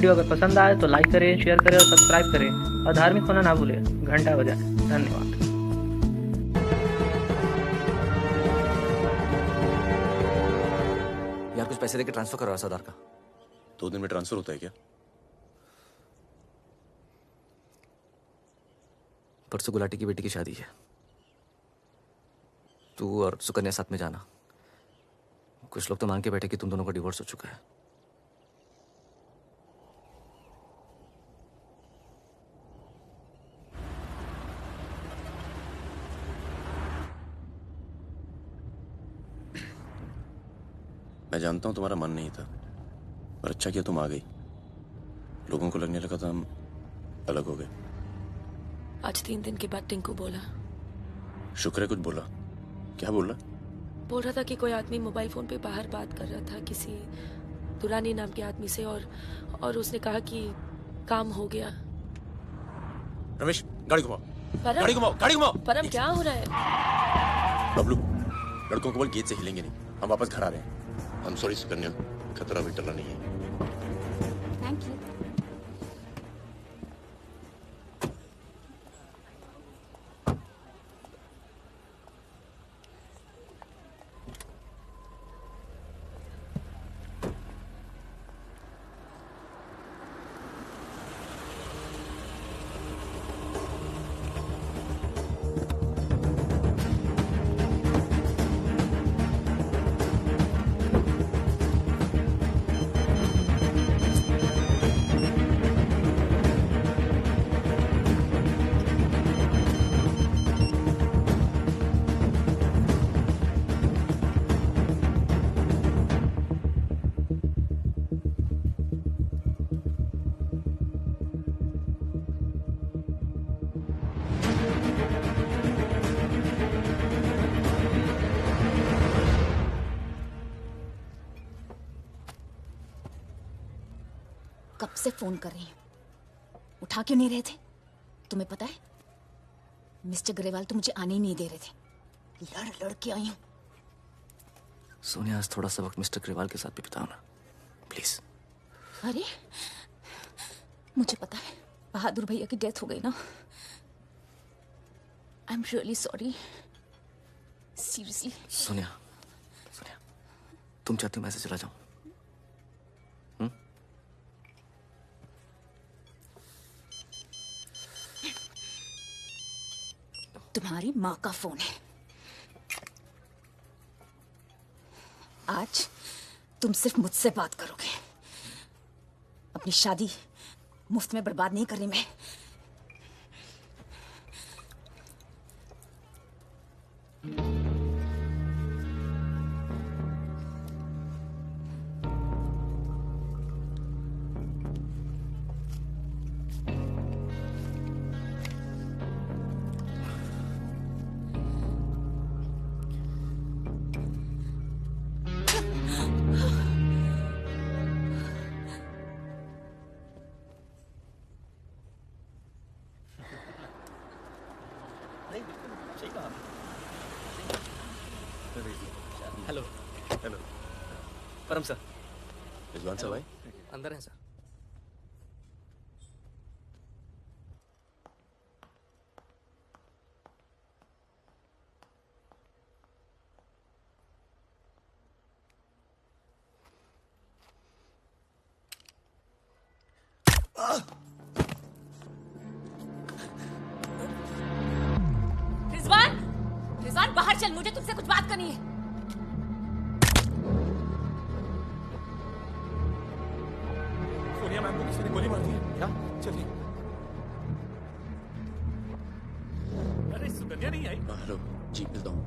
Video अगर पसंद आए तो लाइक करें, शेयर करें और सब्सक्राइब करें, और धार्मिक होना ना भूलें, घंटा बजाएं। धन्यवाद। यार कुछ पैसे देके ट्रांसफर करवा सरदार का। 2 दिन में ट्रांसफर होता है क्या? परसों गुलाटी की बेटी की शादी है, तू और सुकन्या साथ में जाना। कुछ लोग तो मांग के बैठे कि तुम दोनों का डिवोर्स हो चुका है। मैं जानता हूं तुम्हारा मन नहीं था, पर अच्छा किया तुम आ गई। लोगों को लगने लगा था हम अलग हो गए। आज 3 दिन के बाद टिंकू बोला। शुक्र है कुछ बोला। क्या बोला? बोल रहा था कि कोई आदमी मोबाइल फोन पे बाहर बात कर रहा था किसी दुरानी नाम के आदमी से, और उसने कहा कि काम हो गया। रमेश गाड़ी घुमाओ, परम, गाड़ी घुमाओ, गाड़ी घुमाओ। परम क्या हो रहा है? बबलू, लड़कों को बोल गेट से हिलेंगे नहीं, हम वापस घर आ रहे हैं। I'm sorry सुकन्या, खतरा भी टला नहीं है। Thank you. कब से फोन कर रही हूं, उठा क्यों नहीं रहे थे? तुम्हें पता है मिस्टर ग्रेवाल तो मुझे आने ही नहीं दे रहे थे। लड़ लड़ के आई हूं। सोनिया, आज थोड़ा सा वक्त मिस्टर ग्रेवाल के साथ भी बिताओ ना, प्लीज। अरे मुझे पता है बहादुर भैया की डेथ हो गई ना। I am really sorry, seriously. Sonia, Sonia, तुम चाहती हो मैं ऐसे चला जाऊं? तुम्हारी माँ का फोन है। आज तुम सिर्फ मुझसे बात करोगे। अपनी शादी मुफ्त में बर्बाद नहीं करनी मैं। हेलो। हेलो परम सर। रिजवान साहब आए? अंदर है सर। रिजवान, रिजवान बाहर चल, मुझे तुमसे कुछ बात करनी है। सोनिया मैम को किसी ने गोली मार दी है क्या? चलिए। अरे सुकन्या नहीं आई? हेलो जी, मिलता हूँ।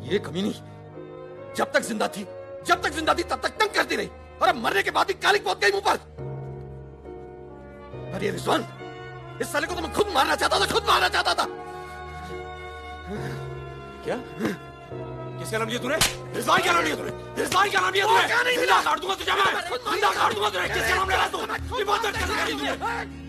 ये कमीनी जब तक जिंदा थी तब तक तंग करती रही, और अब मरने के बाद भी कालिक पहुंच गई मुंह पर। अरे रिजवान, इस साले को तो मैं खुद मारना चाहता था। क्या? किसका नाम लिया तूने? रिजवान क्या नाम लिया तूने? रिजवान क्या नाम लिया तूने? क्या नहीं मिला? काट दूंगा तुझे मैं। जिंदा काट दूंगा तुझे। किसका नाम ले रहा तू? इबादत करने वाली तुझे।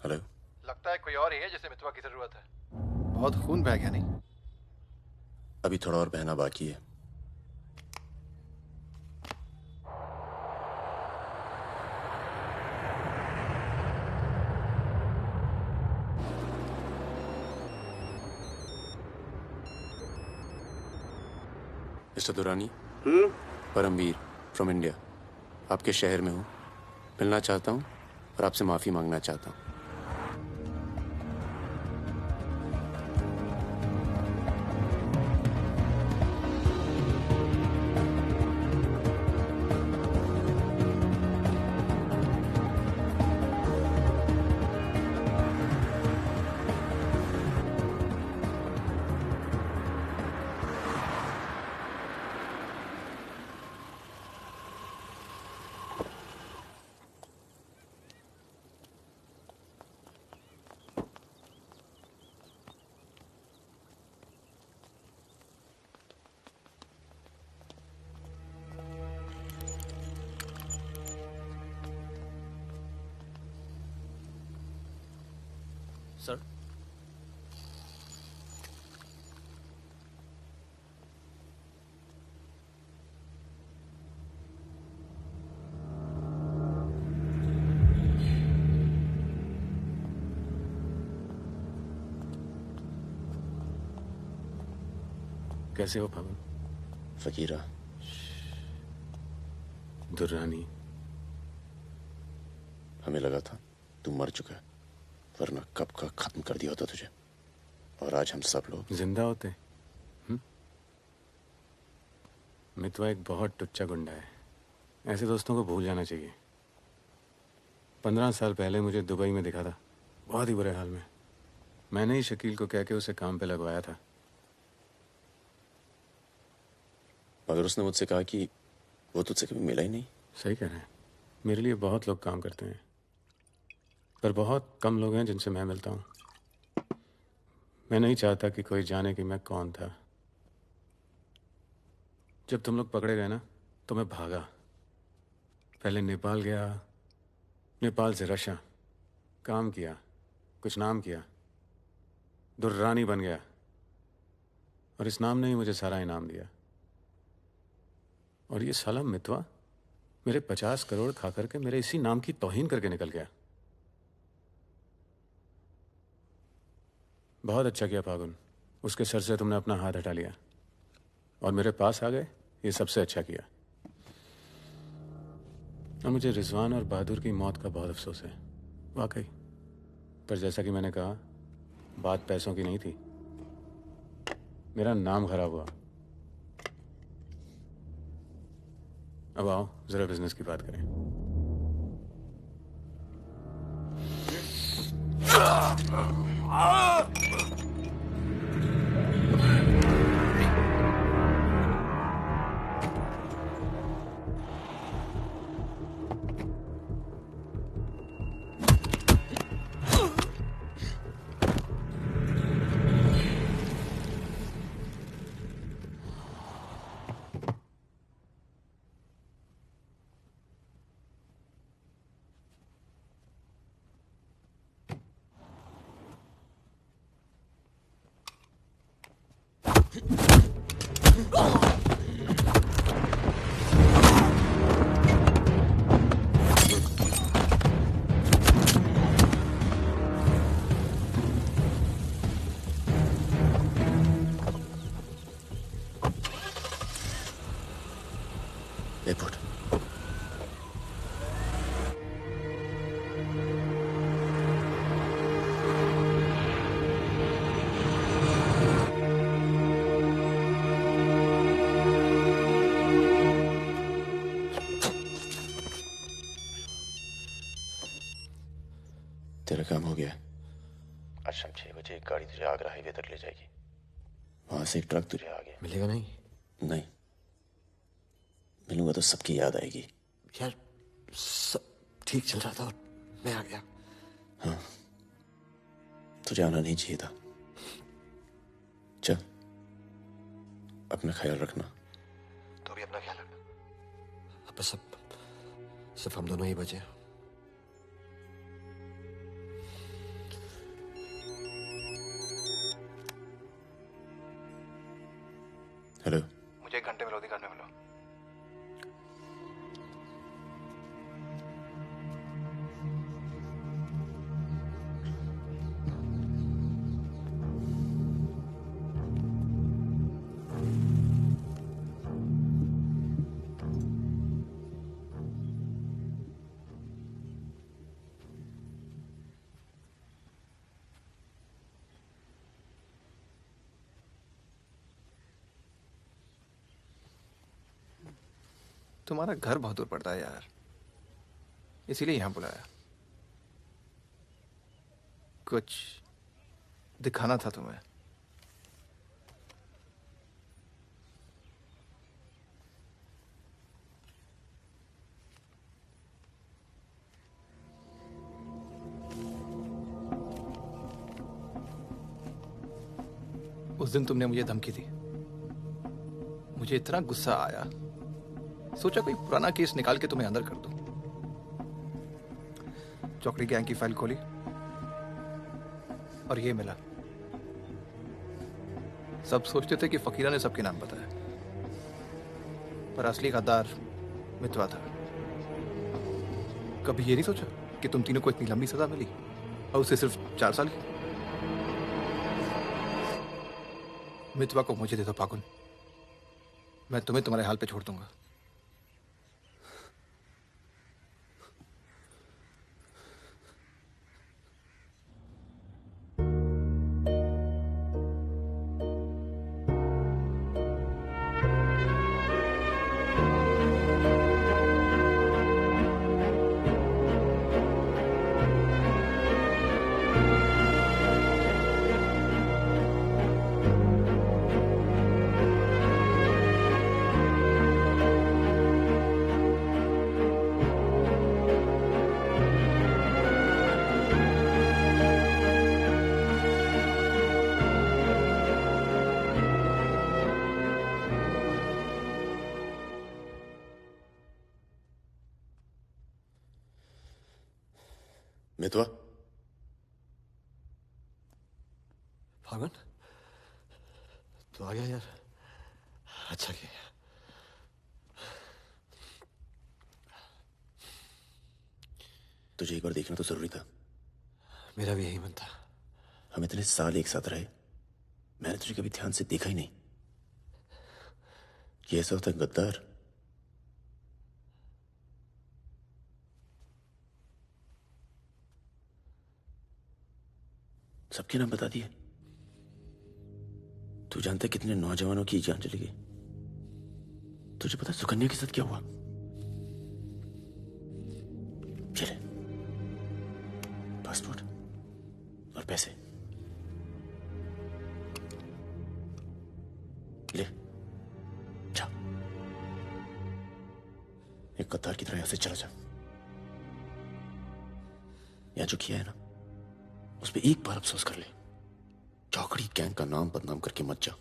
हेलो। लगता है कोई और ही है जिसे मितवा की जरूरत है। बहुत खून बह गया नहीं? अभी थोड़ा और बहना बाकी है। Mister Durrani, Paramvir from India, आपके शहर में हूँ, मिलना चाहता हूँ और आपसे माफी मांगना चाहता हूँ। सर, कैसे हो पवन? फकीरा, दुर्रानी, हमें लगा था तू मर चुका है, वरना कब का खत्म कर दिया होता तुझे। और आज हम सब लोग जिंदा होते। मितवा एक बहुत टुच्चा गुंडा है। ऐसे दोस्तों को भूल जाना चाहिए। 15 साल पहले मुझे दुबई में दिखा था, बहुत ही बुरे हाल में। मैंने ही शकील को कह के उसे काम पे लगवाया था। मगर उसने मुझसे कहा कि वो तुझसे कभी मिला ही नहीं। सही कह रहे हैं। मेरे लिए बहुत लोग काम करते हैं, पर बहुत कम लोग हैं जिनसे मैं मिलता हूँ। मैं नहीं चाहता कि कोई जाने कि मैं कौन था। जब तुम लोग पकड़े गए ना, तो मैं भागा। पहले नेपाल गया, नेपाल से रशिया, काम किया, कुछ नाम किया, दुर्रानी बन गया, और इस नाम ने ही मुझे सारा इनाम दिया। और ये साला मितवा मेरे 50 करोड़ खा करके मेरे इसी नाम की तौहीन करके निकल गया। बहुत अच्छा किया फागुन, उसके सर से तुमने अपना हाथ हटा लिया और मेरे पास आ गए। ये सबसे अच्छा किया। और मुझे रिजवान और बहादुर की मौत का बहुत अफसोस है, वाकई। पर जैसा कि मैंने कहा, बात पैसों की नहीं थी। मेरा नाम खराब हुआ। अब आओ जरा बिजनेस की बात करें। एयरपोर्ट। तेरा काम हो गया। आज शाम 6 बजे एक गाड़ी तुझे आगरा हाईवे तक ले जाएगी। वहां से एक ट्रक तुझे आगे मिलेगा नहीं? नहीं, मिलूंगा तो सबकी याद आएगी। यार सब ठीक चल रहा था और मैं आ गया। हाँ, तुझे आना नहीं चाहिए था। चल, अपना ख्याल रखना। तो भी अपना ख्याल रखना। अब बस सिर्फ हम दोनों ही बचे हैं। हेलो, मुझे 1 घंटे में लोधी घर में मिलो। तुम्हारा घर बहुत दूर पड़ता है यार, इसीलिए यहां बुलाया। कुछ दिखाना था तुम्हें। उस दिन तुमने मुझे धमकी दी, मुझे इतना गुस्सा आया, सोचा कोई पुराना केस निकाल के तुम्हें अंदर कर दूं। चौकड़ी गैंग की फाइल खोली और ये मिला। सब सोचते थे कि फकीरा ने सबके नाम बताया, पर असली गद्दार मितवा था। कभी ये नहीं सोचा कि तुम तीनों को इतनी लंबी सजा मिली और उसे सिर्फ 4 साल की। मितवा को मुझे दे दो फागुन, मैं तुम्हें तुम्हारे हाल पे छोड़ दूंगा। मितवा, फागुन तो आ गया यार, अच्छा किया। तुझे एक बार देखना तो जरूरी था। मेरा भी यही मन था। हम इतने साल एक साथ रहे, मैंने तुझे कभी ध्यान से देखा ही नहीं। ये ऐसा होता है गद्दार? सबके नाम बता दिए। तू जानता है कितने नौजवानों की जान चली गई? तुझे पता है सुकन्या के साथ क्या हुआ? चले, पासपोर्ट और पैसे ले, जा। एक कतार की तरह यहां से चला जा। यहां जो किया है ना, उस पर एक बार अफसोस कर ले। चौकड़ी गैंग का नाम बदनाम करके मत जा।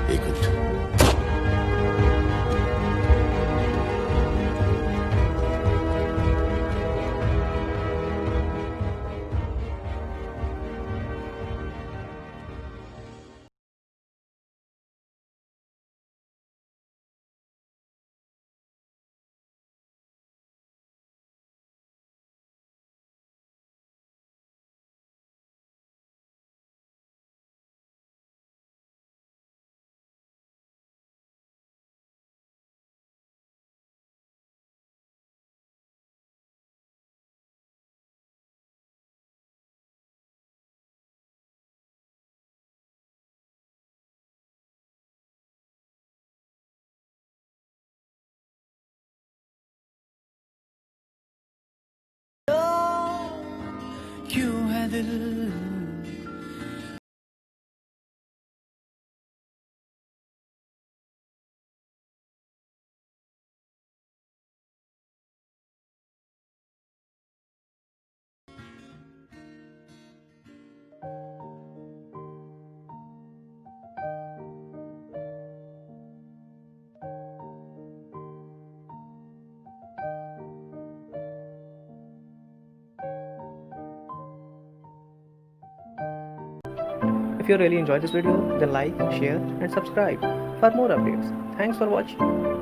एक मिनट। दिल If you really enjoyed this video, then like, share and subscribe for more updates. Thanks for watching.